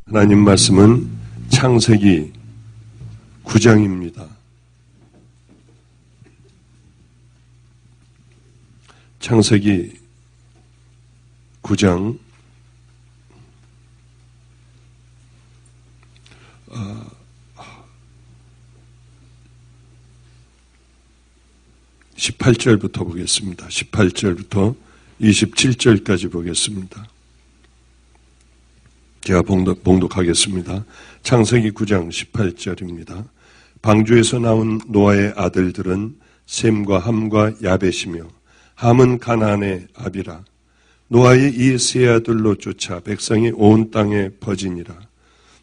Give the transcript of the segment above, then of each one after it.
하나님 말씀은 창세기 9장입니다. 창세기 9장 18절부터 보겠습니다. 18절부터 27절까지 보겠습니다. 제가 봉독하겠습니다. 창세기 9장 18절입니다. 방주에서 나온 노아의 아들들은 셈과 함과 야벳이며 함은 가나안의 아비라. 노아의 이 세 아들로 쫓아 백성이 온 땅에 퍼지니라.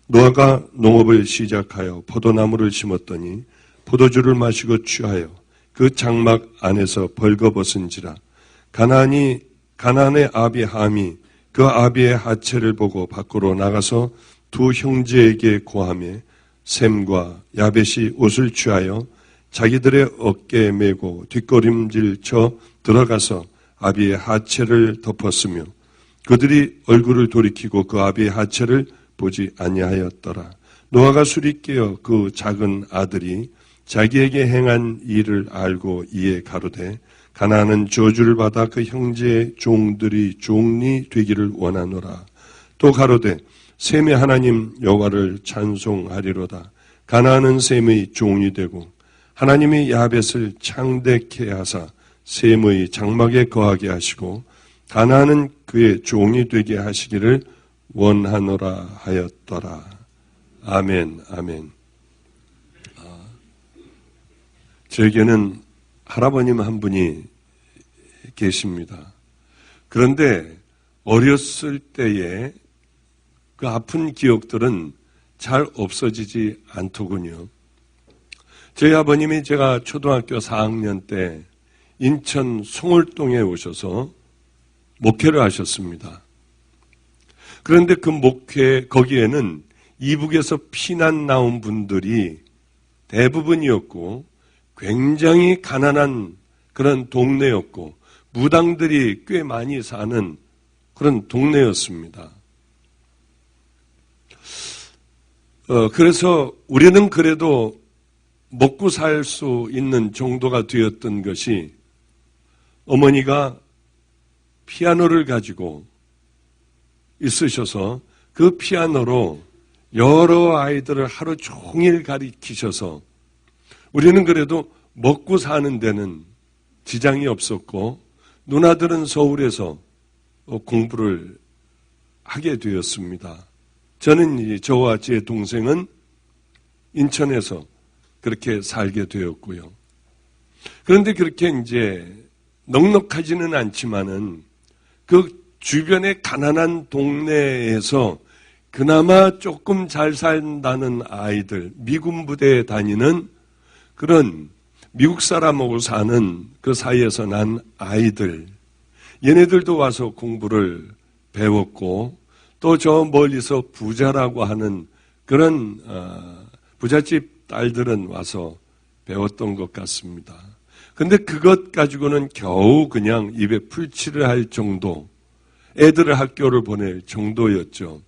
노아가 농업을 시작하여 포도나무를 심었더니 포도주를 마시고 취하여 그 장막 안에서 벌거벗은지라. 가나안의 아비 함이 그 아비의 하체를 보고 밖으로 나가서 두 형제에게 고하며 셈과 야벳이 옷을 취하여 자기들의 어깨에 메고 뒷걸음질 쳐 들어가서 아비의 하체를 덮었으며 그들이 얼굴을 돌이키고 그 아비의 하체를 보지 아니하였더라. 노아가 술이 깨어 그 작은 아들이 자기에게 행한 일을 알고 이에 가로되 가나안은 저주를 받아 그 형제의 종들이 종이 되기를 원하노라. 또 가로되 셈의 하나님 여호와를 찬송하리로다. 가나안은 셈의 종이 되고 하나님이 야벳을 창대케 하사 셈의 장막에 거하게 하시고 가나안은 그의 종이 되게 하시기를 원하노라 하였더라. 아멘, 아멘. 저에게는 할아버님 한 분이 계십니다. 그런데 어렸을 때의 그 아픈 기억들은 잘 없어지지 않더군요. 저희 아버님이 제가 초등학교 4학년 때 인천 송월동에 오셔서 목회를 하셨습니다. 그런데 그 목회, 거기에는 이북에서 피난 나온 분들이 대부분이었고 굉장히 가난한 그런 동네였고 무당들이 꽤 많이 사는 그런 동네였습니다. 그래서 우리는 그래도 먹고 살 수 있는 정도가 되었던 것이 어머니가 피아노를 가지고 있으셔서 그 피아노로 여러 아이들을 하루 종일 가르치셔서 우리는 그래도 먹고 사는 데는 지장이 없었고 누나들은 서울에서 공부를 하게 되었습니다. 저는 저와 제 동생은 인천에서 그렇게 살게 되었고요. 그런데 그렇게 이제 넉넉하지는 않지만은 그 주변의 가난한 동네에서 그나마 조금 잘 산다는 아이들, 미군 부대에 다니는 그런 미국 사람하고 사는 그 사이에서 난 아이들, 얘네들도 와서 공부를 배웠고 또 저 멀리서 부자라고 하는 그런 부잣집 딸들은 와서 배웠던 것 같습니다. 근데 그것 가지고는 겨우 그냥 입에 풀칠을 할 정도, 애들을 학교를 보낼 정도였죠.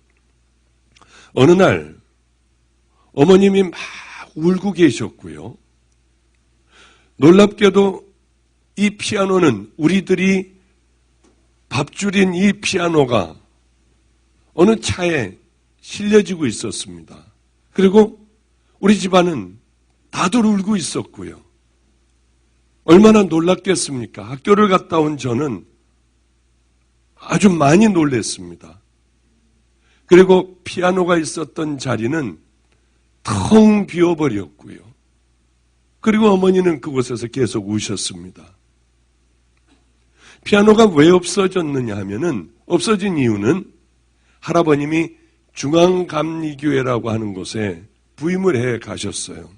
어느 날 어머님이 막 울고 계셨고요. 놀랍게도 이 피아노는 우리들이 밥줄인 이 피아노가 어느 차에 실려지고 있었습니다. 그리고 우리 집안은 다들 울고 있었고요. 얼마나 놀랐겠습니까? 학교를 갔다 온 저는 아주 많이 놀랐습니다. 그리고 피아노가 있었던 자리는 텅 비어버렸고요. 그리고 어머니는 그곳에서 계속 우셨습니다. 피아노가 왜 없어졌느냐 하면은 없어진 이유는 할아버님이 중앙감리교회라고 하는 곳에 부임을 해 가셨어요.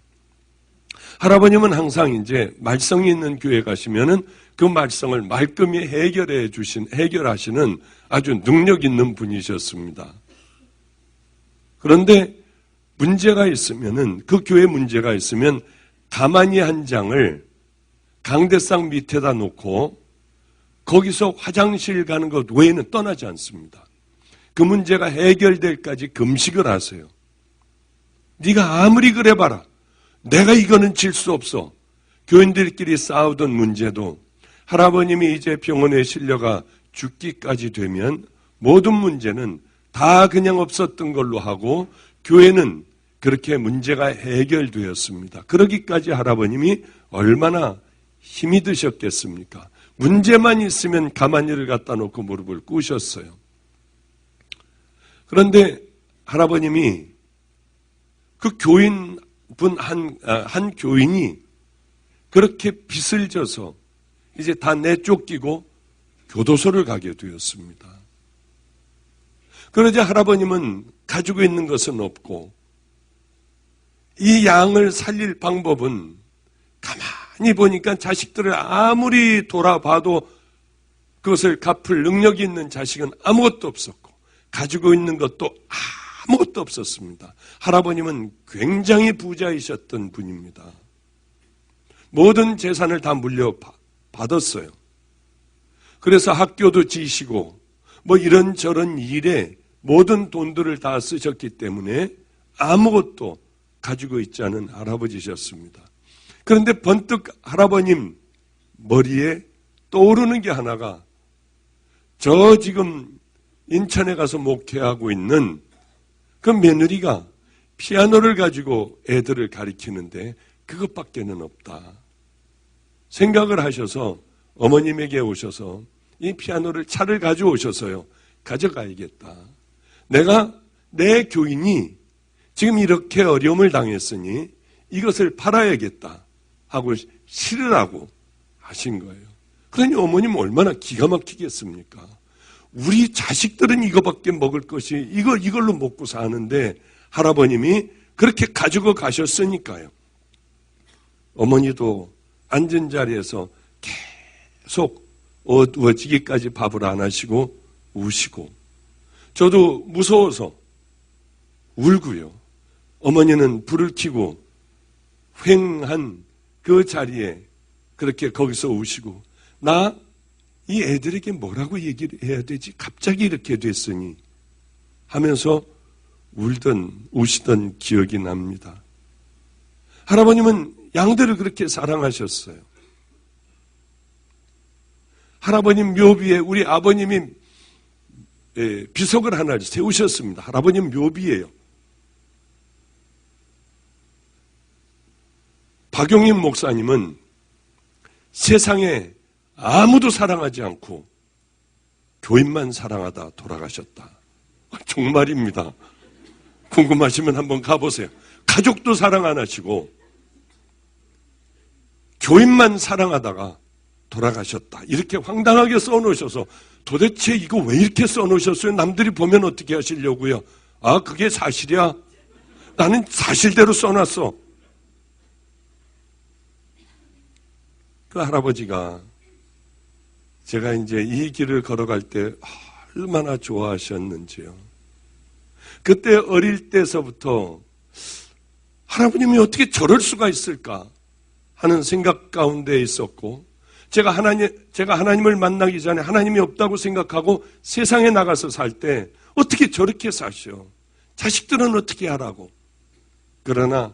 할아버님은 항상 이제 말썽이 있는 교회 가시면은 그 말썽을 말끔히 해결하시는 아주 능력 있는 분이셨습니다. 그런데 문제가 있으면은 그 교회 문제가 있으면 가만히 한 장을 강대상 밑에다 놓고 거기서 화장실 가는 것 외에는 떠나지 않습니다. 그 문제가 해결될까지 금식을 하세요. 네가 아무리 그래봐라. 내가 이거는 질 수 없어. 교인들끼리 싸우던 문제도 할아버님이 이제 병원에 실려가 죽기까지 되면 모든 문제는 다 그냥 없었던 걸로 하고 교회는 그렇게 문제가 해결되었습니다. 그러기까지 할아버님이 얼마나 힘이 드셨겠습니까? 문제만 있으면 가만히를 갖다 놓고 무릎을 꿇으셨어요. 그런데 할아버님이 그 한 교인이 그렇게 빚을 져서 이제 다 내쫓기고 교도소를 가게 되었습니다. 그러자 할아버님은 가지고 있는 것은 없고 이 양을 살릴 방법은 가만히 보니까 자식들을 아무리 돌아봐도 그것을 갚을 능력이 있는 자식은 아무것도 없었고 가지고 있는 것도 아무것도 없었습니다. 할아버님은 굉장히 부자이셨던 분입니다. 모든 재산을 다 물려받았어요. 그래서 학교도 지시고 뭐 이런저런 일에 모든 돈들을 다 쓰셨기 때문에 아무것도 가지고 있지 않은 할아버지셨습니다. 그런데 번뜩 할아버님 머리에 떠오르는 게 하나가 저 지금 인천에 가서 목회하고 있는 그 며느리가 피아노를 가지고 애들을 가리키는데 그것밖에는 없다. 생각을 하셔서 어머님에게 오셔서 이 피아노를 차를 가져오셔서요. 가져가야겠다. 내가 내 교인이 지금 이렇게 어려움을 당했으니 이것을 팔아야겠다 하고 실으라고 하신 거예요. 그러니 어머님 얼마나 기가 막히겠습니까? 우리 자식들은 이거밖에 먹을 것이 이걸로 먹고 사는데 할아버님이 그렇게 가지고 가셨으니까요. 어머니도 앉은 자리에서 계속 어두워지기까지 밥을 안 하시고 우시고 저도 무서워서 울고요. 어머니는 불을 켜고 휑한 그 자리에 그렇게 거기서 우시고 나 이 애들에게 뭐라고 얘기를 해야 되지? 갑자기 이렇게 됐으니 하면서 우시던 기억이 납니다. 할아버님은 양들을 그렇게 사랑하셨어요. 할아버님 묘비에 우리 아버님이 비석을 하나 세우셨습니다. 할아버님 묘비예요. 박용인 목사님은 세상에 아무도 사랑하지 않고 교인만 사랑하다 돌아가셨다. 정말입니다. 궁금하시면 한번 가보세요. 가족도 사랑 안 하시고 교인만 사랑하다가 돌아가셨다. 이렇게 황당하게 써놓으셔서 도대체 이거 왜 이렇게 써놓으셨어요? 남들이 보면 어떻게 하시려고요? 아, 그게 사실이야? 나는 사실대로 써놨어. 그 할아버지가 제가 이제 이 길을 걸어갈 때 얼마나 좋아하셨는지요. 그때 어릴 때서부터 할아버님이 어떻게 저럴 수가 있을까 하는 생각 가운데 있었고 제가 하나님을 만나기 전에 하나님이 없다고 생각하고 세상에 나가서 살 때 어떻게 저렇게 사셔? 자식들은 어떻게 하라고? 그러나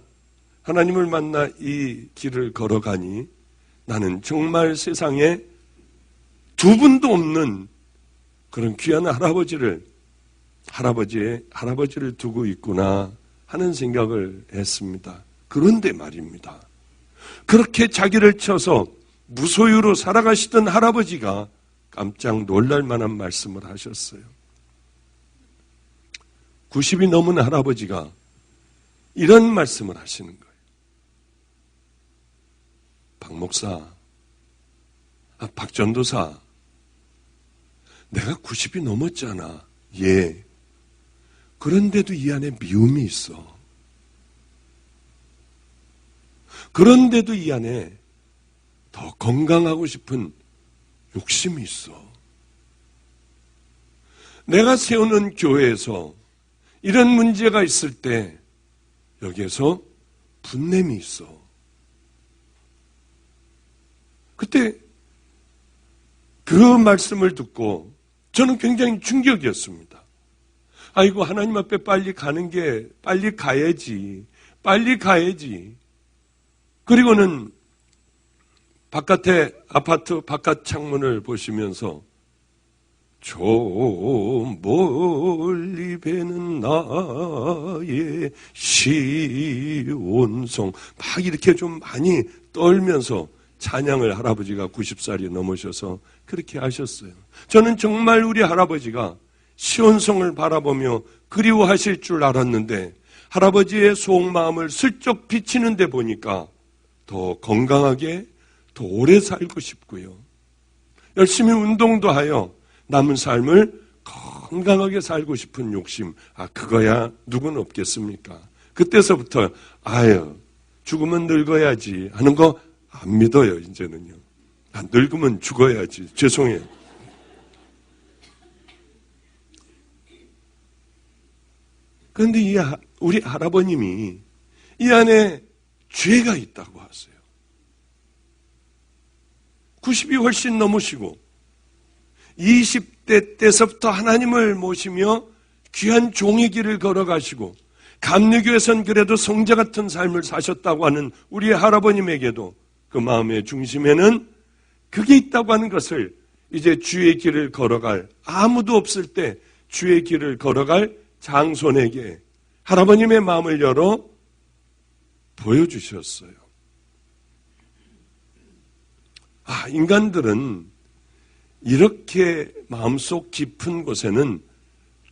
하나님을 만나 이 길을 걸어가니 나는 정말 세상에 두 분도 없는 그런 귀한 할아버지를 두고 있구나 하는 생각을 했습니다. 그런데 말입니다. 그렇게 자기를 쳐서 무소유로 살아가시던 할아버지가 깜짝 놀랄 만한 말씀을 하셨어요. 90이 넘은 할아버지가 이런 말씀을 하시는 거예요. 박 목사, 박 전도사, 내가 90이 넘었잖아. 예. 그런데도 이 안에 미움이 있어. 그런데도 이 안에 더 건강하고 싶은 욕심이 있어. 내가 세우는 교회에서 이런 문제가 있을 때 여기에서 분냄이 있어. 그때 그 말씀을 듣고 저는 굉장히 충격이었습니다. 아이고, 하나님 앞에 빨리 가는 게, 빨리 가야지. 빨리 가야지. 그리고는 바깥에, 아파트 바깥 창문을 보시면서 저 멀리 배는 나의 시온성 막 이렇게 좀 많이 떨면서 찬양을 할아버지가 90살이 넘으셔서 그렇게 하셨어요. 저는 정말 우리 할아버지가 시온성을 바라보며 그리워하실 줄 알았는데 할아버지의 속마음을 슬쩍 비치는 데 보니까 더 건강하게 더 오래 살고 싶고요. 열심히 운동도 하여 남은 삶을 건강하게 살고 싶은 욕심, 그거야 누구는 없겠습니까? 그때서부터 죽으면 늙어야지 하는 거 안 믿어요, 이제는요. 늙으면 죽어야지. 죄송해요. 그런데 우리 할아버님이 이 안에 죄가 있다고 하세요. 90이 훨씬 넘으시고 20대 때서부터 하나님을 모시며 귀한 종의 길을 걸어가시고 감리교에선 그래도 성자 같은 삶을 사셨다고 하는 우리 할아버님에게도 그 마음의 중심에는 그게 있다고 하는 것을 이제 주의 길을 걸어갈 아무도 없을 때 주의 길을 걸어갈 장손에게 할아버님의 마음을 열어 보여주셨어요. 인간들은 이렇게 마음속 깊은 곳에는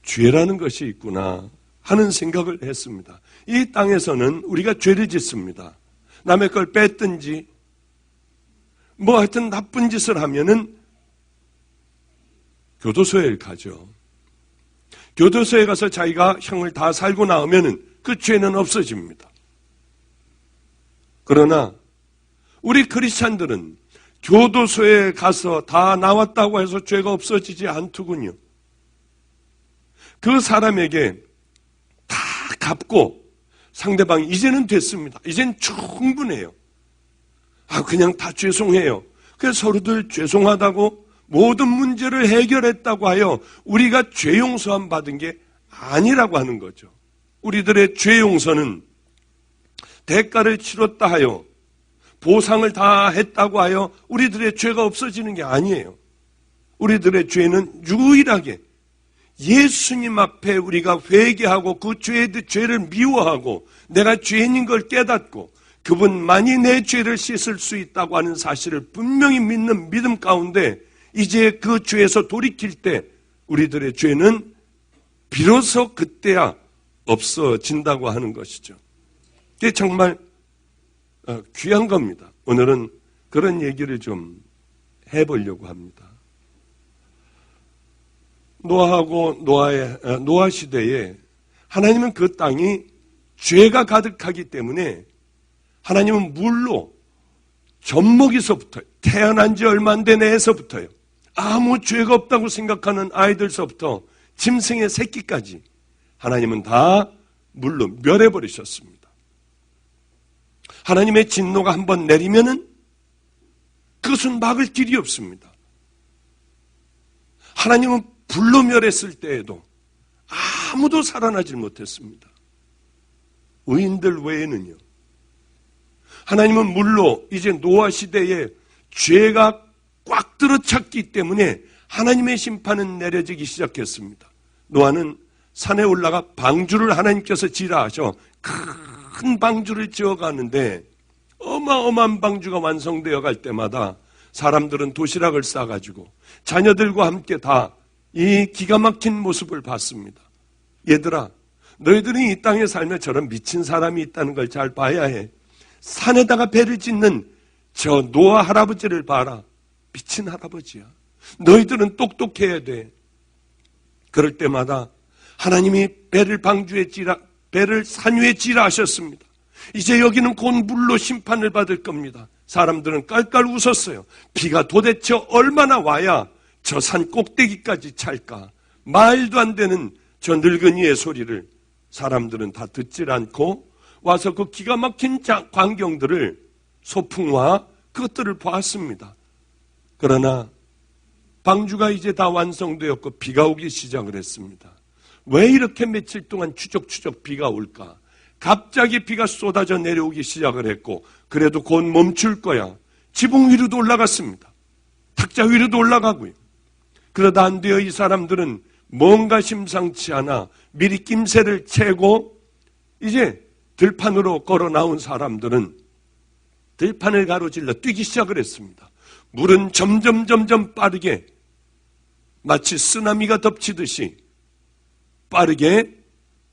죄라는 것이 있구나 하는 생각을 했습니다. 이 땅에서는 우리가 죄를 짓습니다. 남의 걸 뺐든지 하여튼 나쁜 짓을 하면은 교도소에 가죠. 교도소에 가서 자기가 형을 다 살고 나오면은 그 죄는 없어집니다. 그러나 우리 크리스찬들은 교도소에 가서 다 나왔다고 해서 죄가 없어지지 않더군요. 그 사람에게 다 갚고 상대방이 이제는 됐습니다. 이젠 충분해요. 그냥 다 죄송해요. 그래서 서로들 죄송하다고 모든 문제를 해결했다고 하여 우리가 죄 용서함 받은 게 아니라고 하는 거죠. 우리들의 죄 용서는 대가를 치렀다 하여 보상을 다 했다고 하여 우리들의 죄가 없어지는 게 아니에요. 우리들의 죄는 유일하게 예수님 앞에 우리가 회개하고 그 죄를 미워하고 내가 죄인인 걸 깨닫고 그분만이 내 죄를 씻을 수 있다고 하는 사실을 분명히 믿는 믿음 가운데 이제 그 죄에서 돌이킬 때 우리들의 죄는 비로소 그때야 없어진다고 하는 것이죠. 이게 정말 귀한 겁니다. 오늘은 그런 얘기를 좀 해보려고 합니다. 노아 시대에 하나님은 그 땅이 죄가 가득하기 때문에 하나님은 물로 젖먹이서부터 태어난 지 얼마 안 된 애에서부터요. 아무 죄가 없다고 생각하는 아이들서부터 짐승의 새끼까지 하나님은 다 물로 멸해버리셨습니다. 하나님의 진노가 한번 내리면은 그것은 막을 길이 없습니다. 하나님은 불로 멸했을 때에도 아무도 살아나질 못했습니다. 의인들 외에는요. 하나님은 물로 이제 노아 시대에 죄가 꽉 들어찼기 때문에 하나님의 심판은 내려지기 시작했습니다. 노아는 산에 올라가 방주를 하나님께서 지라 하셔 큰 방주를 지어가는데 어마어마한 방주가 완성되어 갈 때마다 사람들은 도시락을 싸가지고 자녀들과 함께 다 이 기가 막힌 모습을 봤습니다. 얘들아, 너희들이 이 땅에 살면 저런 미친 사람이 있다는 걸 잘 봐야 해. 산에다가 배를 짓는 저 노아 할아버지를 봐라. 미친 할아버지야. 너희들은 똑똑해야 돼. 그럴 때마다 하나님이 배를 산 위에 지라 하셨습니다. 이제 여기는 곧 물로 심판을 받을 겁니다. 사람들은 깔깔 웃었어요. 비가 도대체 얼마나 와야 저 산 꼭대기까지 찰까? 말도 안 되는 저 늙은이의 소리를 사람들은 다 듣질 않고 와서 그 기가 막힌 광경들을 소풍과 그것들을 보았습니다. 그러나 방주가 이제 다 완성되었고 비가 오기 시작을 했습니다. 왜 이렇게 며칠 동안 추적추적 비가 올까? 갑자기 비가 쏟아져 내려오기 시작을 했고, 그래도 곧 멈출 거야. 지붕 위로도 올라갔습니다. 탁자 위로도 올라가고요. 그러다 안 돼요. 이 사람들은 뭔가 심상치 않아 미리 낌새를 채고 이제 들판으로 걸어 나온 사람들은 들판을 가로질러 뛰기 시작을 했습니다. 물은 점점 빠르게 마치 쓰나미가 덮치듯이 빠르게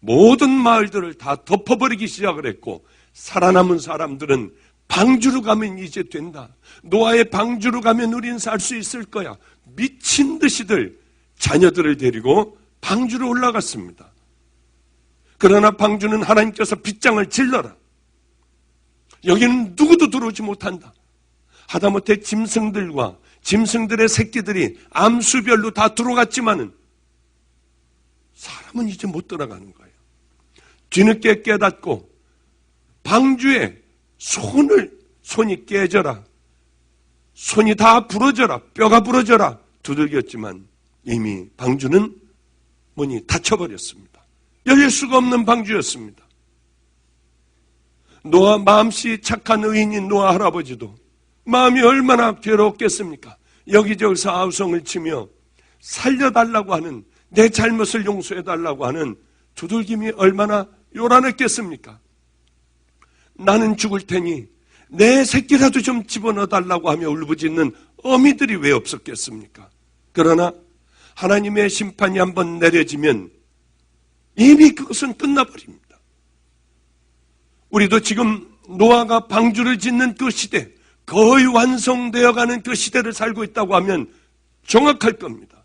모든 마을들을 다 덮어버리기 시작을 했고, 살아남은 사람들은 방주로 가면 이제 된다. 노아의 방주로 가면 우린 살 수 있을 거야. 미친 듯이들 자녀들을 데리고 방주로 올라갔습니다. 그러나 방주는 하나님께서 빗장을 질러라. 여기는 누구도 들어오지 못한다. 하다못해 짐승들의 새끼들이 암수별로 다 들어갔지만은 사람은 이제 못 들어가는 거예요. 뒤늦게 깨닫고 방주에 손이 깨져라, 손이 다 부러져라, 뼈가 부러져라 두들겼지만 이미 방주는 문이 닫혀버렸습니다. 열릴 수가 없는 방주였습니다. 노아, 마음씨 착한 의인인 노아 할아버지도 마음이 얼마나 괴로웠겠습니까? 여기저기서 아우성을 치며 살려달라고 하는, 내 잘못을 용서해달라고 하는 두들김이 얼마나 요란했겠습니까? 나는 죽을 테니 내 새끼라도 좀 집어넣어달라고 하며 울부짖는 어미들이 왜 없었겠습니까? 그러나 하나님의 심판이 한번 내려지면 이미 그것은 끝나버립니다. 우리도 지금 노아가 방주를 짓는 그 시대, 거의 완성되어가는 그 시대를 살고 있다고 하면 정확할 겁니다.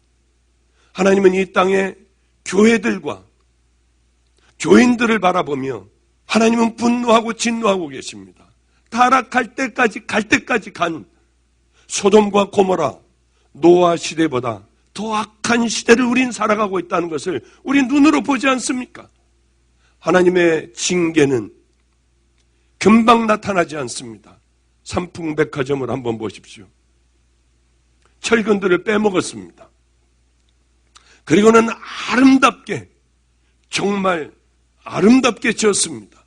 하나님은 이 땅에 교회들과 교인들을 바라보며 하나님은 분노하고 진노하고 계십니다. 타락할 때까지 갈 때까지 간 소돔과 고모라, 노아 시대보다 더 악한 시대를 우린 살아가고 있다는 것을 우리 눈으로 보지 않습니까? 하나님의 징계는 금방 나타나지 않습니다. 삼풍백화점을 한번 보십시오. 철근들을 빼먹었습니다. 그리고는 아름답게, 정말 아름답게 지었습니다.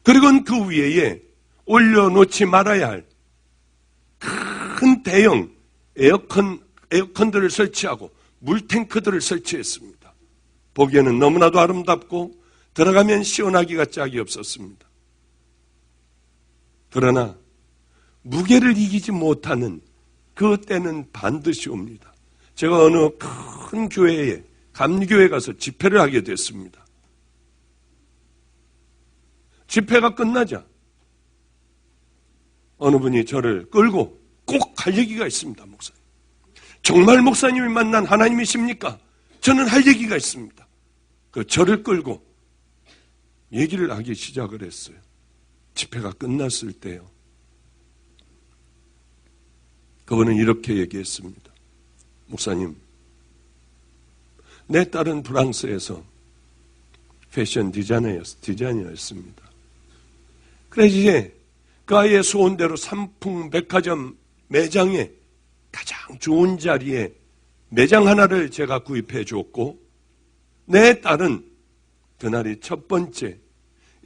그리고는 그 위에 올려놓지 말아야 할 큰 대형 에어컨들을 설치하고 물탱크들을 설치했습니다. 보기에는 너무나도 아름답고 들어가면 시원하기가 짝이 없었습니다. 그러나 무게를 이기지 못하는 그 때는 반드시 옵니다. 제가 어느 큰 교회에, 감리교회에 가서 집회를 하게 됐습니다. 집회가 끝나자 어느 분이 저를 끌고 꼭 할 얘기가 있습니다, 목사님. 정말 목사님이 만난 하나님이십니까? 저는 할 얘기가 있습니다. 그 저를 끌고 얘기를 하기 시작을 했어요. 집회가 끝났을 때요. 그분은 이렇게 얘기했습니다. 목사님, 내 딸은 프랑스에서 패션 디자이너였습니다. 그래서 이제 그 아이의 소원대로 삼풍백화점 매장에 가장 좋은 자리에 매장 하나를 제가 구입해 줬고, 내 딸은 그날이 첫 번째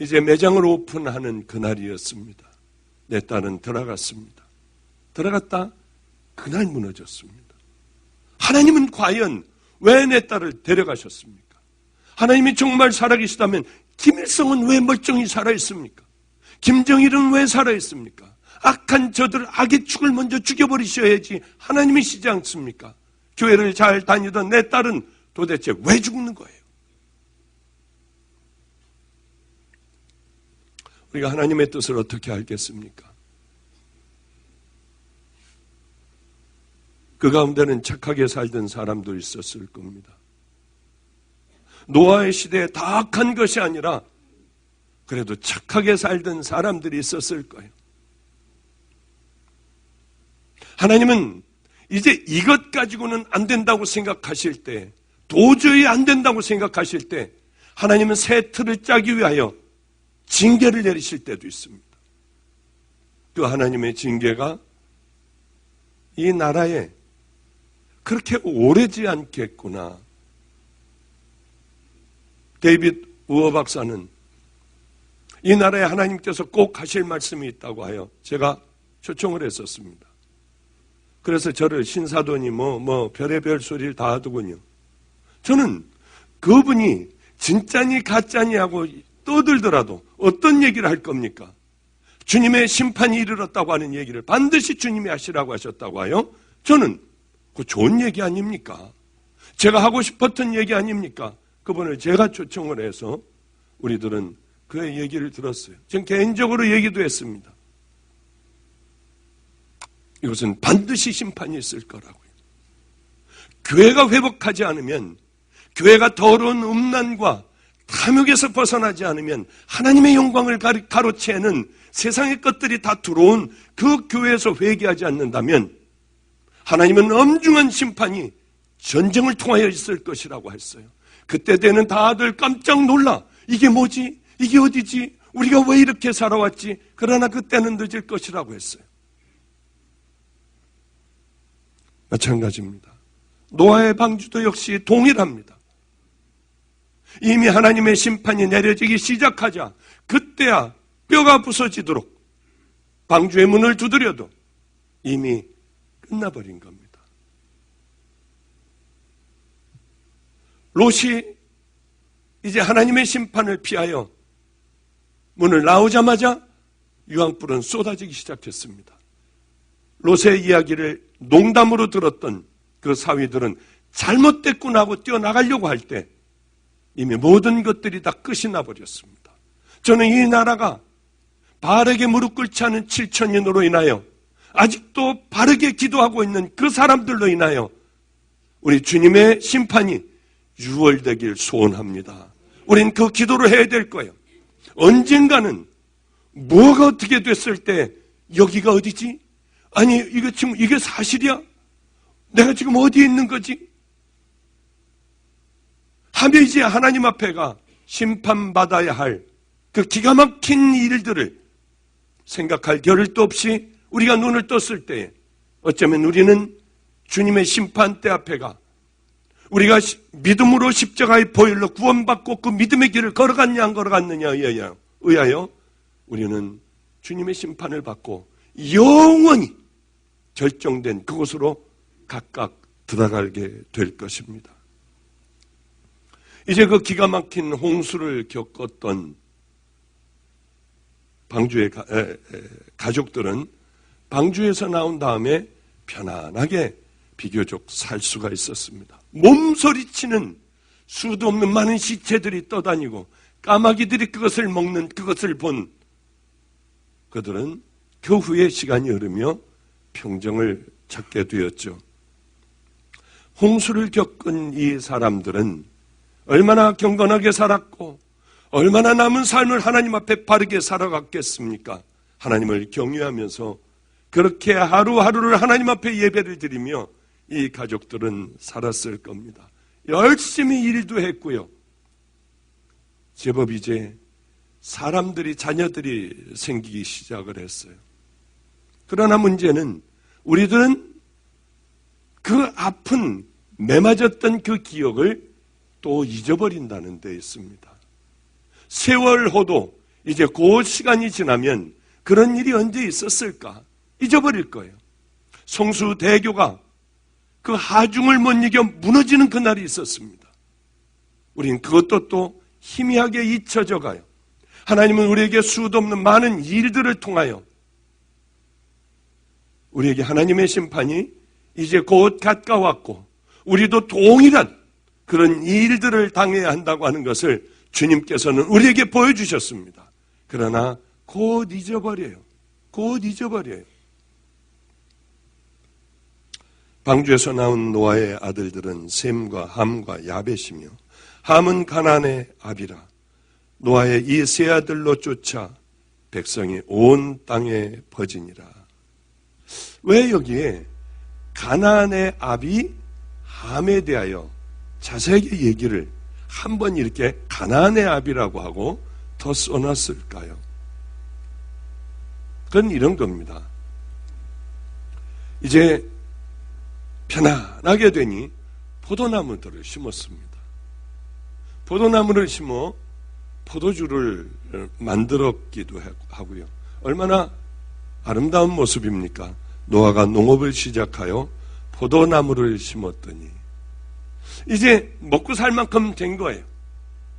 이제 매장을 오픈하는 그날이었습니다. 내 딸은 들어갔습니다. 들어갔다 그날 무너졌습니다. 하나님은 과연 왜 내 딸을 데려가셨습니까? 하나님이 정말 살아계시다면 김일성은 왜 멀쩡히 살아있습니까? 김정일은 왜 살아있습니까? 악한 저들 악의 축을 먼저 죽여버리셔야지 하나님이시지 않습니까? 교회를 잘 다니던 내 딸은 도대체 왜 죽는 거예요? 우리가 하나님의 뜻을 어떻게 알겠습니까? 그 가운데는 착하게 살던 사람도 있었을 겁니다. 노아의 시대에 다 악한 것이 아니라 그래도 착하게 살던 사람들이 있었을 거예요. 하나님은 이제 이것 가지고는 안 된다고 생각하실 때, 도저히 안 된다고 생각하실 때 하나님은 새 틀을 짜기 위하여 징계를 내리실 때도 있습니다. 그 하나님의 징계가 이 나라에 그렇게 오래지 않겠구나 데이빗 우어 박사는 이 나라에 하나님께서 꼭 하실 말씀이 있다고 하여 제가 초청을 했었습니다. 그래서 저를 신사돈이 별의별 소리를 다 하더군요. 저는 그분이 진짜니 가짜니 하고 떠들더라도 어떤 얘기를 할 겁니까? 주님의 심판이 이르렀다고 하는 얘기를 반드시 주님이 하시라고 하셨다고 하여 저는 그 좋은 얘기 아닙니까? 제가 하고 싶었던 얘기 아닙니까? 그분을 제가 초청을 해서 우리들은 그의 얘기를 들었어요. 전 개인적으로 얘기도 했습니다. 이것은 반드시 심판이 있을 거라고요. 교회가 회복하지 않으면, 교회가 더러운 음란과 탐욕에서 벗어나지 않으면 하나님의 영광을 가로채는 세상의 것들이 다 들어온 그 교회에서 회개하지 않는다면 하나님은 엄중한 심판이 전쟁을 통하여 있을 것이라고 했어요. 그때 되는 다들 깜짝 놀라. 이게 뭐지? 이게 어디지? 우리가 왜 이렇게 살아왔지? 그러나 그때는 늦을 것이라고 했어요. 마찬가지입니다. 노아의 방주도 역시 동일합니다. 이미 하나님의 심판이 내려지기 시작하자 그때야 뼈가 부서지도록 방주의 문을 두드려도 이미 끝나버린 겁니다. 롯이 이제 하나님의 심판을 피하여 문을 나오자마자 유황불은 쏟아지기 시작했습니다. 롯의 이야기를 농담으로 들었던 그 사위들은 잘못됐구나 하고 뛰어나가려고 할 때 이미 모든 것들이 다 끝이 나버렸습니다. 저는 이 나라가 바르게 무릎 꿇지 않은 7천년으로 인하여 아직도 바르게 기도하고 있는 그 사람들로 인하여 우리 주님의 심판이 유월되길 소원합니다. 우린 그 기도를 해야 될 거예요. 언젠가는 뭐가 어떻게 됐을 때 여기가 어디지? 아니 이거 지금 이게 사실이야? 내가 지금 어디에 있는 거지? 하며 이제 하나님 앞에가 심판받아야 할 그 기가 막힌 일들을 생각할 겨를도 없이 우리가 눈을 떴을 때에 어쩌면 우리는 주님의 심판대 앞에가 우리가 믿음으로 십자가의 보혈로 구원받고 그 믿음의 길을 걸어갔냐 안 걸어갔느냐에 의하여 우리는 주님의 심판을 받고 영원히 결정된 그곳으로 각각 들어가게 될 것입니다. 이제 그 기가 막힌 홍수를 겪었던 방주의 가족들은 방주에서 나온 다음에 편안하게 비교적 살 수가 있었습니다. 몸소리치는 수도 없는 많은 시체들이 떠다니고 까마귀들이 그것을 먹는 그것을 본 그들은 그 후에 시간이 흐르며 평정을 찾게 되었죠. 홍수를 겪은 이 사람들은 얼마나 경건하게 살았고 얼마나 남은 삶을 하나님 앞에 바르게 살아갔겠습니까? 하나님을 경외하면서 그렇게 하루하루를 하나님 앞에 예배를 드리며 이 가족들은 살았을 겁니다. 열심히 일도 했고요. 제법 이제 사람들이 자녀들이 생기기 시작을 했어요. 그러나 문제는 우리들은 그 아픈 매맞았던 그 기억을 또 잊어버린다는 데 있습니다. 세월호도 이제 그 시간이 지나면 그런 일이 언제 있었을까? 잊어버릴 거예요. 성수대교가 그 하중을 못 이겨 무너지는 그날이 있었습니다. 우린 그것도 또 희미하게 잊혀져 가요. 하나님은 우리에게 수도 없는 많은 일들을 통하여 우리에게 하나님의 심판이 이제 곧 가까웠고 우리도 동일한 그런 일들을 당해야 한다고 하는 것을 주님께서는 우리에게 보여주셨습니다. 그러나 곧 잊어버려요. 곧 잊어버려요. 방주에서 나온 노아의 아들들은 셈과 함과 야벳이며 함은 가나안의 아비라. 노아의 이 세 아들로 쫓아 백성이 온 땅에 퍼지니라. 왜 여기에 가나안의 아비 함에 대하여 자세하게 얘기를 한번 이렇게 가나안의 아비라고 하고 더 써놨을까요? 그건 이런 겁니다. 이제 편안하게 되니 포도나무들을 심었습니다. 포도나무를 심어 포도주를 만들었기도 하고요. 얼마나 아름다운 모습입니까? 노아가 농업을 시작하여 포도나무를 심었더니 이제 먹고 살 만큼 된 거예요.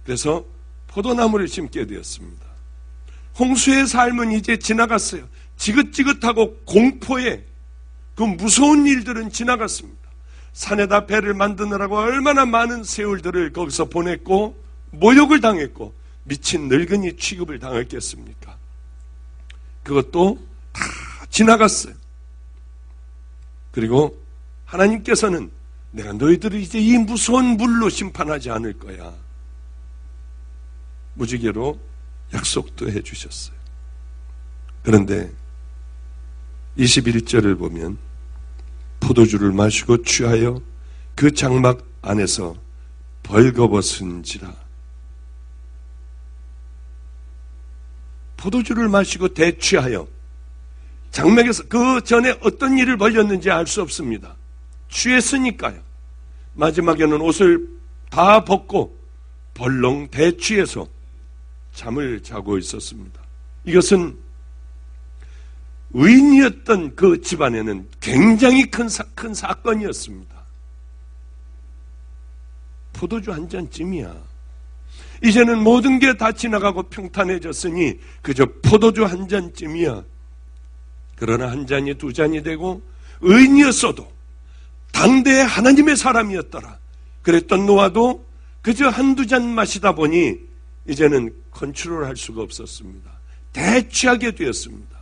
그래서 포도나무를 심게 되었습니다. 홍수의 삶은 이제 지나갔어요. 지긋지긋하고 공포의 그 무서운 일들은 지나갔습니다. 산에다 배를 만드느라고 얼마나 많은 세월들을 거기서 보냈고 모욕을 당했고 미친 늙은이 취급을 당했겠습니까? 그것도 다 지나갔어요. 그리고 하나님께서는 내가 너희들을 이제 이 무서운 물로 심판하지 않을 거야. 무지개로 약속도 해주셨어요. 그런데 21절을 보면 포도주를 마시고 취하여 그 장막 안에서 벌거벗은지라. 포도주를 마시고 대취하여 장막에서 그 전에 어떤 일을 벌였는지 알 수 없습니다. 취했으니까요. 마지막에는 옷을 다 벗고 벌렁 대취해서 잠을 자고 있었습니다. 이것은 의인이었던 그 집안에는 굉장히 큰 사건이었습니다. 포도주 한 잔쯤이야. 이제는 모든 게 다 지나가고 평탄해졌으니 그저 포도주 한 잔쯤이야. 그러나 한 잔이 두 잔이 되고 의인이었어도 당대의 하나님의 사람이었더라. 그랬던 노아도 그저 한두 잔 마시다 보니 이제는 컨트롤할 수가 없었습니다. 대취하게 되었습니다.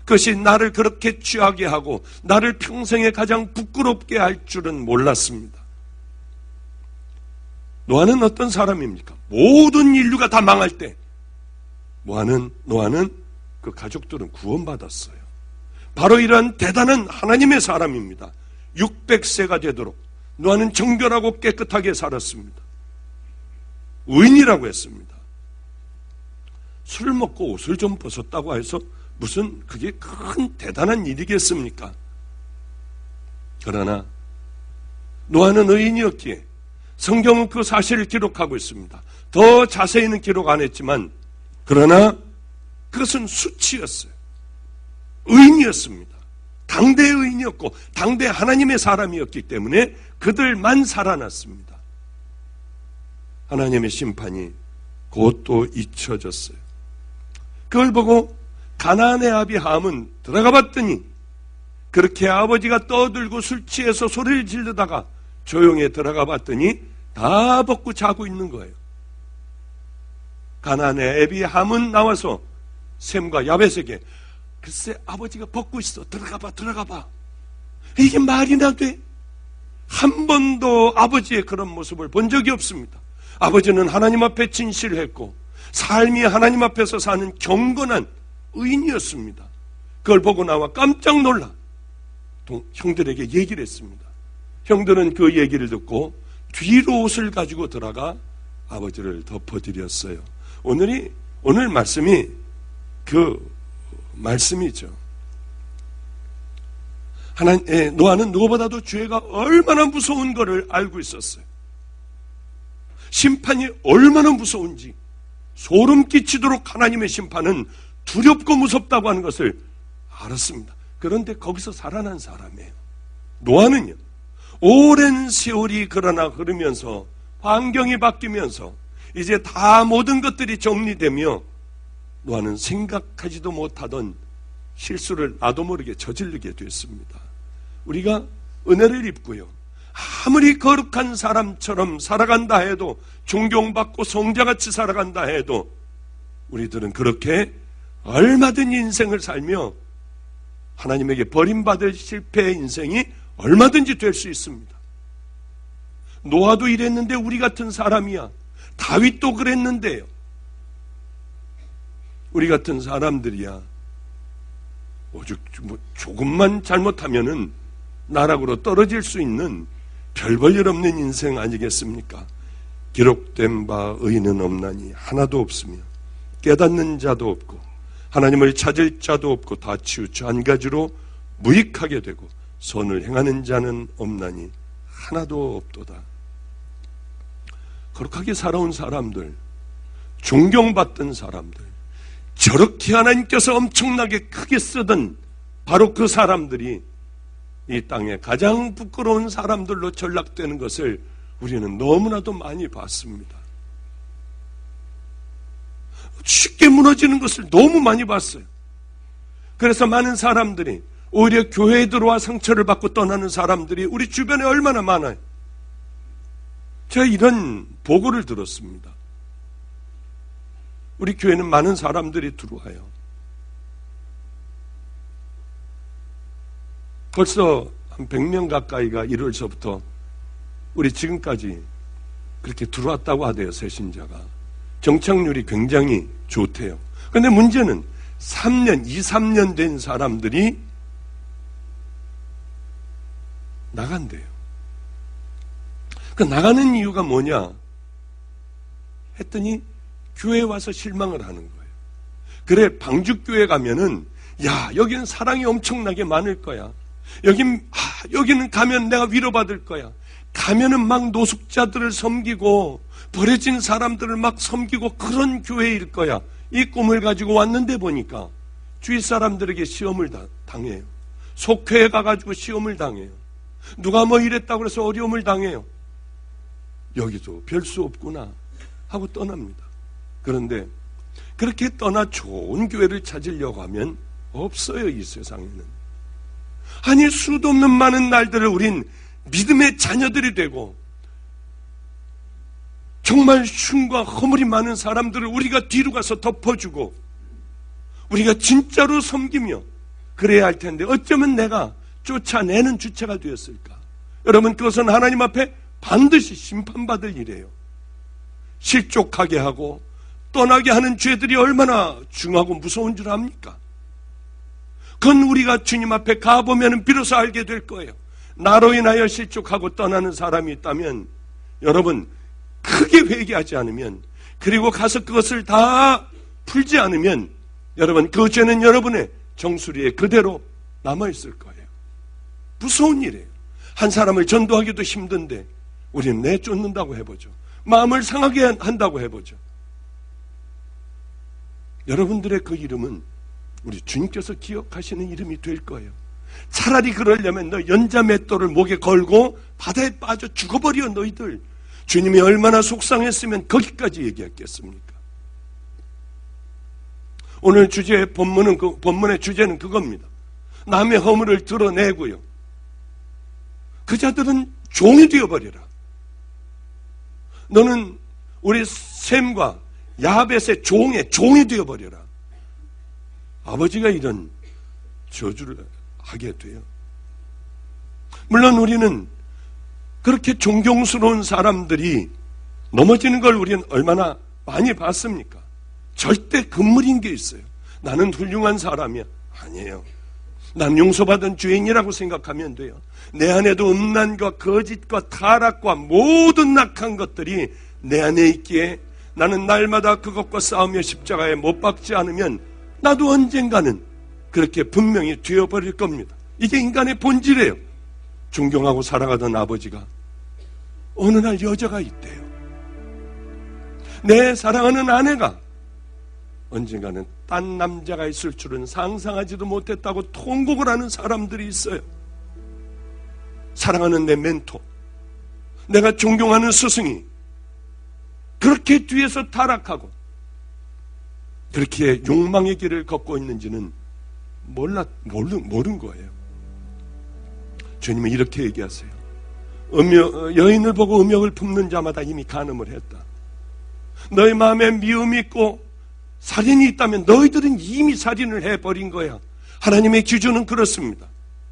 그것이 나를 그렇게 취하게 하고 나를 평생에 가장 부끄럽게 할 줄은 몰랐습니다. 노아는 어떤 사람입니까? 모든 인류가 다 망할 때 노아는 그 가족들은 구원받았어요. 바로 이러한 대단한 하나님의 사람입니다. 600세가 되도록 노아는 정결하고 깨끗하게 살았습니다. 의인이라고 했습니다. 술을 먹고 옷을 좀 벗었다고 해서 무슨 그게 큰 대단한 일이겠습니까? 그러나 노아는 의인이었기에 성경은 그 사실을 기록하고 있습니다. 더 자세히는 기록 안 했지만 그러나 그것은 수치였어요. 의인이었습니다. 당대의 의인이었고 당대 하나님의 사람이었기 때문에 그들만 살아났습니다. 하나님의 심판이 곧 또 잊혀졌어요. 그걸 보고 가나안의 아비 함은 들어가 봤더니 그렇게 아버지가 떠들고 술 취해서 소리를 지르다가 조용히 들어가 봤더니 다 벗고 자고 있는 거예요. 가나안의 아비 함은 나와서 셈과 야벳에게 글쎄 아버지가 벗고 있어. 들어가 봐. 이게 말이나 돼? 한 번도 아버지의 그런 모습을 본 적이 없습니다. 아버지는 하나님 앞에 진실했고 삶이 하나님 앞에서 사는 경건한 의인이었습니다. 그걸 보고 나와 깜짝 놀라 형들에게 얘기를 했습니다. 형들은 그 얘기를 듣고 뒤로 옷을 가지고 들어가 아버지를 덮어드렸어요. 오늘 말씀이 그 말씀이죠. 노아는 누구보다도 죄가 얼마나 무서운 것을 알고 있었어요. 심판이 얼마나 무서운지 소름 끼치도록 하나님의 심판은 두렵고 무섭다고 하는 것을 알았습니다. 그런데 거기서 살아난 사람이에요. 노아는요, 오랜 세월이 그러나 흐르면서 환경이 바뀌면서 이제 다 모든 것들이 정리되며 노아는 생각하지도 못하던 실수를 나도 모르게 저지르게 됐습니다. 우리가 은혜를 입고요, 아무리 거룩한 사람처럼 살아간다 해도, 존경받고 성자같이 살아간다 해도 우리들은 그렇게 얼마든지 인생을 살며 하나님에게 버림받을 실패의 인생이 얼마든지 될 수 있습니다. 노아도 이랬는데 우리 같은 사람이야. 다윗도 그랬는데요. 우리 같은 사람들이야 오죽 조금만 잘못하면은 나락으로 떨어질 수 있는 별 볼 일 없는 인생 아니겠습니까? 기록된 바 의인은 없나니 하나도 없으며 깨닫는 자도 없고 하나님을 찾을 자도 없고 다 치우쳐 한 가지로 무익하게 되고 선을 행하는 자는 없나니 하나도 없도다. 거룩하게 살아온 사람들, 존경받던 사람들, 저렇게 하나님께서 엄청나게 크게 쓰던 바로 그 사람들이 이 땅에 가장 부끄러운 사람들로 전락되는 것을 우리는 너무나도 많이 봤습니다. 쉽게 무너지는 것을 너무 많이 봤어요. 그래서 많은 사람들이 오히려 교회에 들어와 상처를 받고 떠나는 사람들이 우리 주변에 얼마나 많아요. 제가 이런 보고를 들었습니다. 우리 교회는 많은 사람들이 들어와요. 벌써 한 100명 가까이가 1월서부터 우리 지금까지 그렇게 들어왔다고 하대요. 새신자가. 정착률이 굉장히 좋대요. 그런데 문제는 3년, 2, 3년 된 사람들이 나간대요. 그 나가는 이유가 뭐냐 했더니 교회에 와서 실망을 하는 거예요. 그래, 방죽교회 가면은 야, 여기는 사랑이 엄청나게 많을 거야. 여기는 가면 내가 위로받을 거야. 가면은 막 노숙자들을 섬기고 버려진 사람들을 막 섬기고 그런 교회일 거야. 이 꿈을 가지고 왔는데 보니까 주위 사람들에게 시험을 당해요. 속회에 가가지고 시험을 당해요. 누가 뭐 이랬다고 해서 어려움을 당해요. 여기도 별 수 없구나 하고 떠납니다. 그런데 그렇게 떠나 좋은 교회를 찾으려고 하면 없어요. 이 세상에는. 아니, 수도 없는 많은 날들을 우린 믿음의 자녀들이 되고 정말 흉과 허물이 많은 사람들을 우리가 뒤로 가서 덮어주고 우리가 진짜로 섬기며 그래야 할 텐데 어쩌면 내가 쫓아내는 주체가 되었을까? 여러분, 그것은 하나님 앞에 반드시 심판받을 일이에요. 실족하게 하고 떠나게 하는 죄들이 얼마나 중하고 무서운 줄 압니까? 그건 우리가 주님 앞에 가보면 비로소 알게 될 거예요. 나로 인하여 실족하고 떠나는 사람이 있다면 여러분, 크게 회개하지 않으면, 그리고 가서 그것을 다 풀지 않으면 여러분, 그 죄는 여러분의 정수리에 그대로 남아있을 거예요. 무서운 일이에요. 한 사람을 전도하기도 힘든데 우리는 내쫓는다고 해보죠. 마음을 상하게 한다고 해보죠. 여러분들의 그 이름은 우리 주님께서 기억하시는 이름이 될 거예요. 차라리 그러려면 너 연자맷돌을 목에 걸고 바다에 빠져 죽어버려. 너희들 주님이 얼마나 속상했으면 거기까지 얘기했겠습니까? 오늘 본문의 주제는 그겁니다. 남의 허물을 드러내고요, 그 자들은 종이 되어버리라. 너는 우리 셈과 야벳의 종이 되어버려라. 아버지가 이런 저주를 하게 돼요. 물론 우리는 그렇게 존경스러운 사람들이 넘어지는 걸 우리는 얼마나 많이 봤습니까? 절대 금물인 게 있어요. 나는 훌륭한 사람이야. 아니에요. 난 용서받은 죄인이라고 생각하면 돼요. 내 안에도 음란과 거짓과 타락과 모든 악한 것들이 내 안에 있기에 나는 날마다 그것과 싸우며 십자가에 못 박지 않으면 나도 언젠가는 그렇게 분명히 되어버릴 겁니다. 이게 인간의 본질이에요. 존경하고 살아가던 아버지가 어느 날 여자가 있대요. 내 사랑하는 아내가 언젠가는 딴 남자가 있을 줄은 상상하지도 못했다고 통곡을 하는 사람들이 있어요. 사랑하는 내 멘토, 내가 존경하는 스승이 그렇게 뒤에서 타락하고 그렇게 욕망의 길을 걷고 있는지는 모른 거예요. 주님은 이렇게 얘기하세요. 여인을 보고 음욕을 품는 자마다 이미 간음을 했다. 너희 마음에 미움이 있고 살인이 있다면 너희들은 이미 살인을 해버린 거야. 하나님의 기준은 그렇습니다.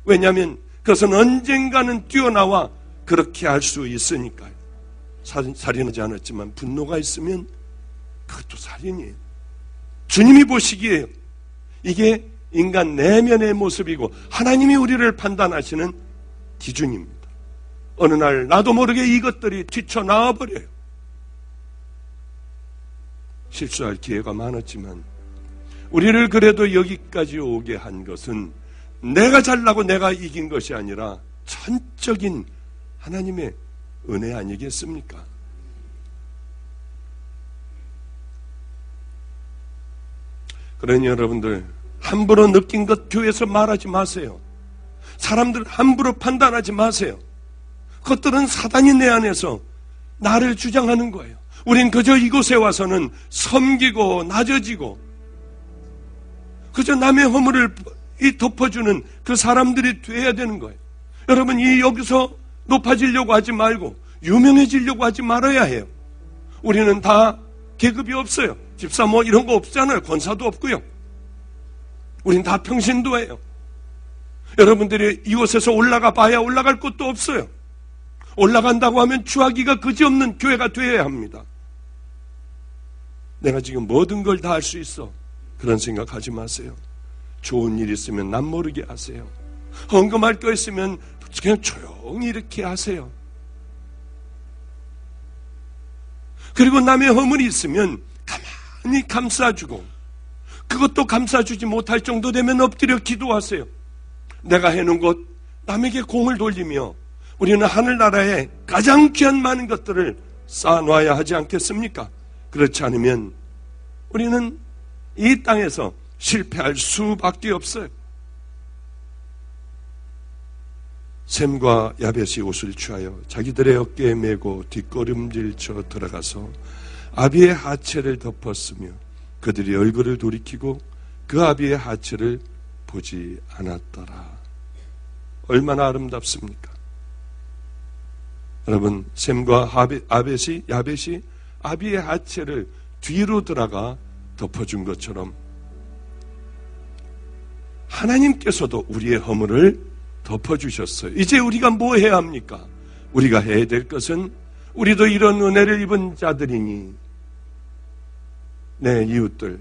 왜냐하면 그것은 언젠가는 뛰어나와 그렇게 할 수 있으니까요. 살인하지 않았지만 분노가 있으면 그것도 살인이에요. 주님이 보시기에 이게 인간 내면의 모습이고 하나님이 우리를 판단하시는 기준입니다. 어느 날 나도 모르게 이것들이 튀쳐나와 버려요. 실수할 기회가 많았지만 우리를 그래도 여기까지 오게 한 것은 내가 잘나고 내가 이긴 것이 아니라 전적인 하나님의 은혜 아니겠습니까? 그러니 여러분들 함부로 느낀 것 교회에서 말하지 마세요. 사람들 함부로 판단하지 마세요. 그것들은 사단이 내 안에서 나를 주장하는 거예요. 우린 그저 이곳에 와서는 섬기고 낮아지고 그저 남의 허물을 덮어주는 그 사람들이 돼야 되는 거예요. 여러분, 여기서 높아지려고 하지 말고 유명해지려고 하지 말아야 해요. 우리는 다 계급이 없어요. 집사 뭐 이런 거 없잖아요. 권사도 없고요. 우린 다 평신도예요. 여러분들이 이곳에서 올라가 봐야 올라갈 곳도 없어요. 올라간다고 하면 추하기가 그지없는 교회가 되어야 합니다. 내가 지금 모든 걸 다 할 수 있어. 그런 생각하지 마세요. 좋은 일 있으면 남 모르게 하세요. 헌금할 거 있으면 그냥 조용히 이렇게 하세요. 그리고 남의 허물이 있으면 가만히 감싸주고, 그것도 감싸주지 못할 정도 되면 엎드려 기도하세요. 내가 해놓은 것 남에게 공을 돌리며 우리는 하늘나라에 가장 귀한 많은 것들을 쌓아놔야 하지 않겠습니까? 그렇지 않으면 우리는 이 땅에서 실패할 수밖에 없어요. 셈과 야벳이 옷을 취하여 자기들의 어깨에 메고 뒷걸음질쳐 들어가서 아비의 하체를 덮었으며 그들이 얼굴을 돌이키고 그 아비의 하체를 보지 않았더라. 얼마나 아름답습니까? 여러분, 셈과 야벳이 아비의 하체를 뒤로 들어가 덮어준 것처럼 하나님께서도 우리의 허물을 덮어주셨어요. 이제 우리가 뭐 해야 합니까? 우리가 해야 될 것은 우리도 이런 은혜를 입은 자들이니 내 이웃들,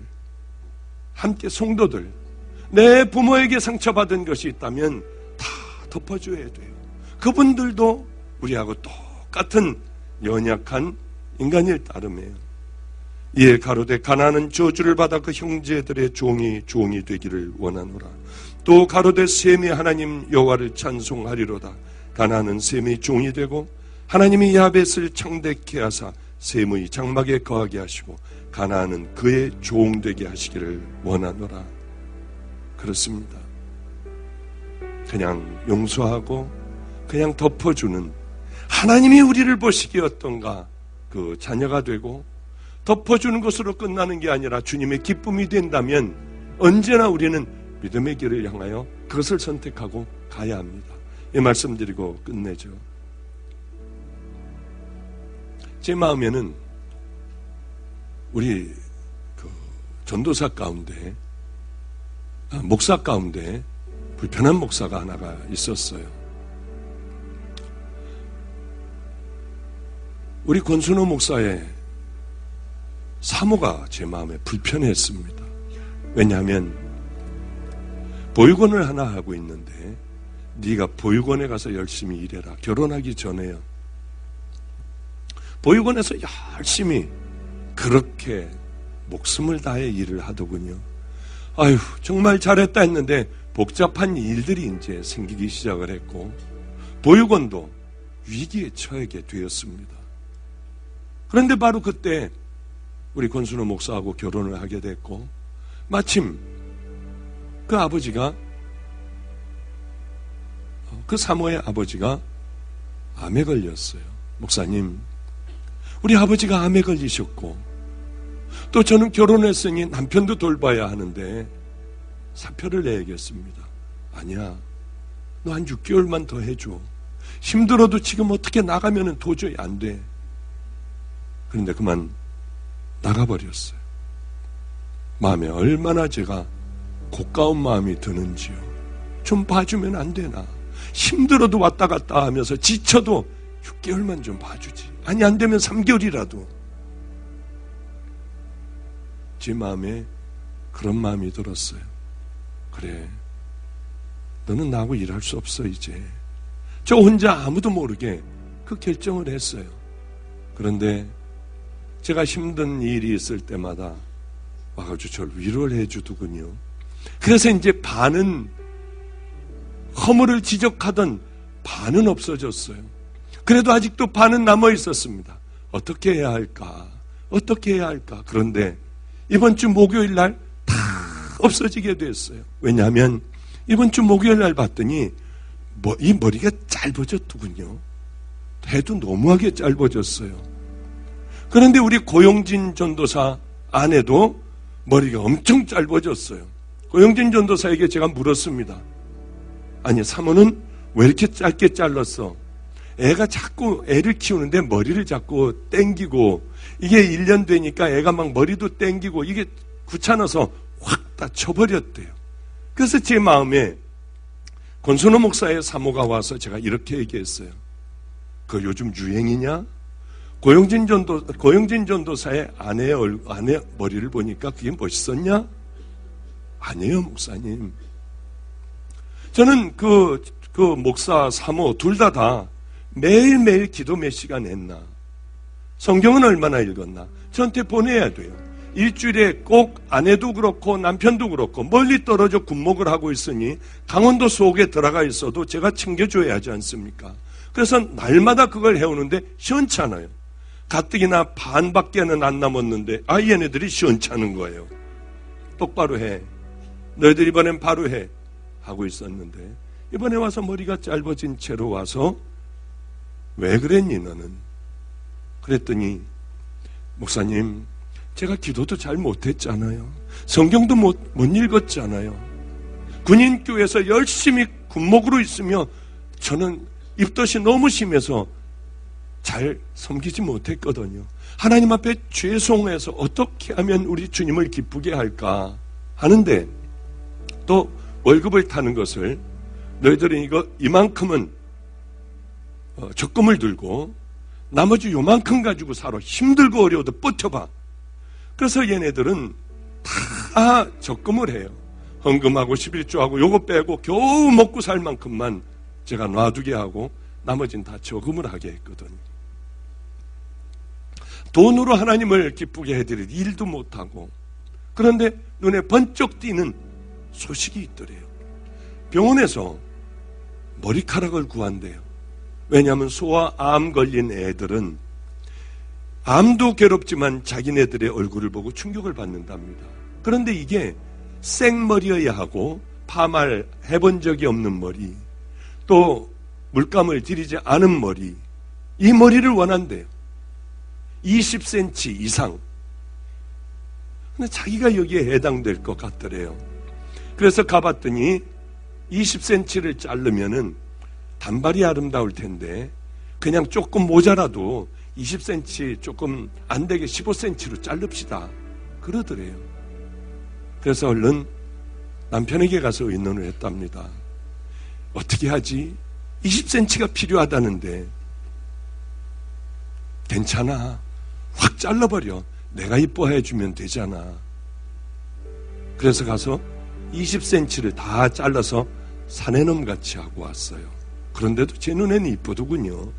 함께 성도들, 내 부모에게 상처받은 것이 있다면 다 덮어줘야 돼요. 그분들도 우리하고 똑같은 연약한 인간일 따름이에요. 이에 가로되 가나안은 저주를 받아 그 형제들의 종이 되기를 원하노라. 또 가로되 셈이 하나님 여호와를 찬송하리로다. 가나안은 셈의 종이 되고 하나님이 야벳을 창대케 하사 셈의 장막에 거하게 하시고 가나안은 그의 종 되게 하시기를 원하노라. 그렇습니다. 그냥 용서하고 그냥 덮어주는, 하나님이 우리를 보시기에 어떤가 그 자녀가 되고 덮어주는 것으로 끝나는 게 아니라 주님의 기쁨이 된다면 언제나 우리는 믿음의 길을 향하여 그것을 선택하고 가야 합니다. 이 말씀 드리고 끝내죠. 제 마음에는 우리 전도사 가운데, 목사 가운데 불편한 목사가 하나가 있었어요. 우리 권순호 목사의 사모가 제 마음에 불편했습니다. 왜냐하면 보육원을 하나 하고 있는데 네가 보육원에 가서 열심히 일해라. 결혼하기 전에요. 보육원에서 열심히 그렇게 목숨을 다해 일을 하더군요. 아유, 정말 잘했다 했는데 복잡한 일들이 이제 생기기 시작을 했고 보육원도 위기에 처하게 되었습니다. 그런데 바로 그때 우리 권순호 목사하고 결혼을 하게 됐고 마침 그 아버지가, 그 사모의 아버지가 암에 걸렸어요. 목사님, 우리 아버지가 암에 걸리셨고 또 저는 결혼했으니 남편도 돌봐야 하는데 사표를 내야겠습니다. 아니야, 너 한 6개월만 더 해줘. 힘들어도 지금 어떻게 나가면 도저히 안 돼. 그런데 그만 나가버렸어요. 마음에 얼마나 제가 고가운 마음이 드는지요. 좀 봐주면 안 되나. 힘들어도 왔다 갔다 하면서 지쳐도 6개월만 좀 봐주지. 아니, 안 되면 3개월이라도. 제 마음에 그런 마음이 들었어요. 그래, 너는 나하고 일할 수 없어 이제. 저 혼자 아무도 모르게 그 결정을 했어요. 그런데 제가 힘든 일이 있을 때마다 와가지고 저를 위로를 해주더군요. 그래서 이제 반은, 허물을 지적하던 반은 없어졌어요. 그래도 아직도 반은 남아 있었습니다. 어떻게 해야 할까? 어떻게 해야 할까? 그런데 이번 주 목요일 날 다 없어지게 됐어요. 왜냐하면 이번 주 목요일 날 봤더니 이 머리가 짧아졌더군요. 해도 너무하게 짧아졌어요. 그런데 우리 고용진 전도사 아내도 머리가 엄청 짧아졌어요. 고용진 전도사에게 제가 물었습니다. 아니, 사모는 왜 이렇게 짧게 잘랐어? 애가 자꾸 애를 키우는데 머리를 자꾸 땡기고, 이게 1년 되니까 애가 막 머리도 땡기고, 이게 귀찮아서 확 다 쳐버렸대요. 그래서 제 마음에 권순호 목사의 사모가 와서 제가 이렇게 얘기했어요. 그거 요즘 유행이냐? 고용진 전도사의 아내 머리를 보니까 그게 멋있었냐? 아니에요, 목사님. 저는 그 목사 사모 둘 다 매일매일 기도 몇 시간 했나? 성경은 얼마나 읽었나? 저한테 보내야 돼요. 일주일에 꼭 아내도 그렇고 남편도 그렇고 멀리 떨어져 군목을 하고 있으니 강원도 속에 들어가 있어도 제가 챙겨줘야 하지 않습니까? 그래서 날마다 그걸 해오는데 시원찮아요. 가뜩이나 반밖에는 안 남았는데 얘네들이 시원찮은 거예요. 똑바로 해. 너희들 이번엔 바로 해. 하고 있었는데 이번에 와서 머리가 짧아진 채로 와서 왜 그랬니 너는? 그랬더니 목사님, 제가 기도도 잘 못했잖아요. 성경도 못 읽었잖아요. 군인교회에서 열심히 군목으로 있으며 저는 입덧이 너무 심해서 잘 섬기지 못했거든요. 하나님 앞에 죄송해서 어떻게 하면 우리 주님을 기쁘게 할까 하는데 또 월급을 타는 것을 너희들은 이만큼은 적금을 들고 나머지 요만큼 가지고 살아. 힘들고 어려워도 버텨봐. 그래서 얘네들은 다 적금을 해요. 헌금하고 11조하고 요거 빼고 겨우 먹고 살 만큼만 제가 놔두게 하고 나머지는 다 저금을 하게 했거든요. 돈으로 하나님을 기쁘게 해드릴 일도 못하고, 그런데 눈에 번쩍 띄는 소식이 있더래요. 병원에서 머리카락을 구한대요. 왜냐하면 소아 암 걸린 애들은 암도 괴롭지만 자기네들의 얼굴을 보고 충격을 받는답니다. 그런데 이게 생머리여야 하고 파말 해본 적이 없는 머리, 또 물감을 들이지 않은 머리, 이 머리를 원한대요. 20cm 이상. 근데 자기가 여기에 해당될 것 같더래요. 그래서 가봤더니 20cm를 자르면은 단발이 아름다울 텐데 그냥 조금 모자라도 20cm 조금 안 되게 15cm로 자릅시다. 그러더래요. 그래서 얼른 남편에게 가서 의논을 했답니다. 어떻게 하지? 20cm가 필요하다는데. 괜찮아. 확 잘라버려. 내가 이뻐해 주면 되잖아. 그래서 가서 20cm를 다 잘라서 사내놈 같이 하고 왔어요. 그런데도 제 눈에는 이쁘더군요.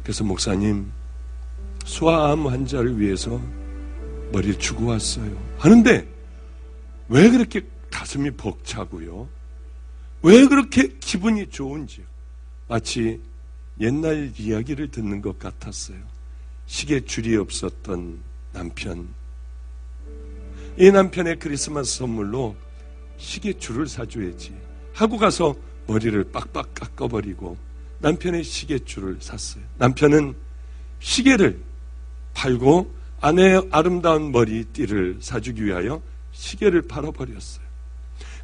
그래서 목사님, 소아암 환자를 위해서 머리를 주고 왔어요. 하는데 왜 그렇게 가슴이 벅차고요? 왜 그렇게 기분이 좋은지요? 마치 옛날 이야기를 듣는 것 같았어요. 시계줄이 없었던 남편. 이 남편의 크리스마스 선물로 시계줄을 사줘야지 하고 가서 머리를 빡빡 깎아버리고 남편의 시계줄을 샀어요. 남편은 시계를 팔고 아내의 아름다운 머리띠를 사주기 위하여 시계를 팔아버렸어요.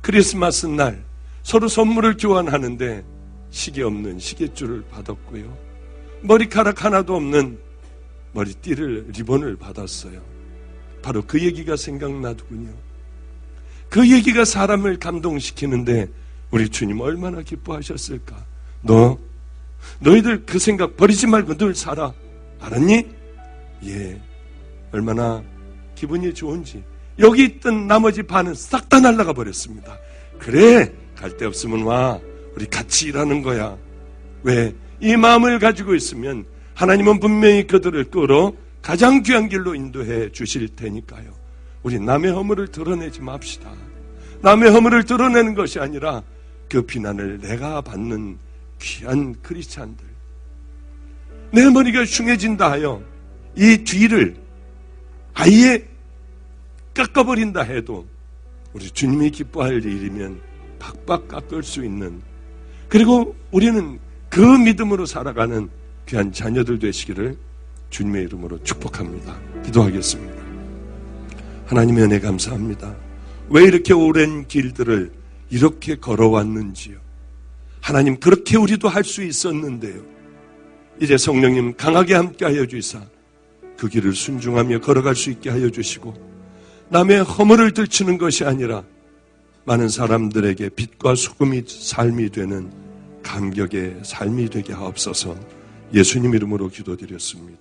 크리스마스 날 서로 선물을 교환하는데 시계 없는 시계줄을 받았고요. 머리카락 하나도 없는 머리띠를, 리본을 받았어요. 바로 그 얘기가 생각나더군요. 그 얘기가 사람을 감동시키는데 우리 주님 얼마나 기뻐하셨을까? 너희들 그 생각 버리지 말고 늘 살아. 알았니? 예. 얼마나 기분이 좋은지. 여기 있던 나머지 반은 싹 다 날아가 버렸습니다. 그래, 갈 데 없으면 와. 우리 같이 일하는 거야. 왜? 이 마음을 가지고 있으면 하나님은 분명히 그들을 끌어 가장 귀한 길로 인도해 주실 테니까요. 우리 남의 허물을 드러내지 맙시다. 남의 허물을 드러내는 것이 아니라 그 비난을 내가 받는 귀한 크리스찬들. 내 머리가 흉해진다 하여 이 뒤를 아예 깎아버린다 해도 우리 주님이 기뻐할 일이면 박박 깎을 수 있는, 그리고 우리는 그 믿음으로 살아가는 귀한 자녀들 되시기를 주님의 이름으로 축복합니다. 기도하겠습니다. 하나님의 은혜 감사합니다. 왜 이렇게 오랜 길들을 이렇게 걸어왔는지요. 하나님, 그렇게 우리도 할 수 있었는데요. 이제 성령님 강하게 함께하여 주시사 그 길을 순종하며 걸어갈 수 있게 하여 주시고, 남의 허물을 들추는 것이 아니라 많은 사람들에게 빛과 소금이 삶이 되는 감격의 삶이 되게 하옵소서. 예수님 이름으로 기도드렸습니다.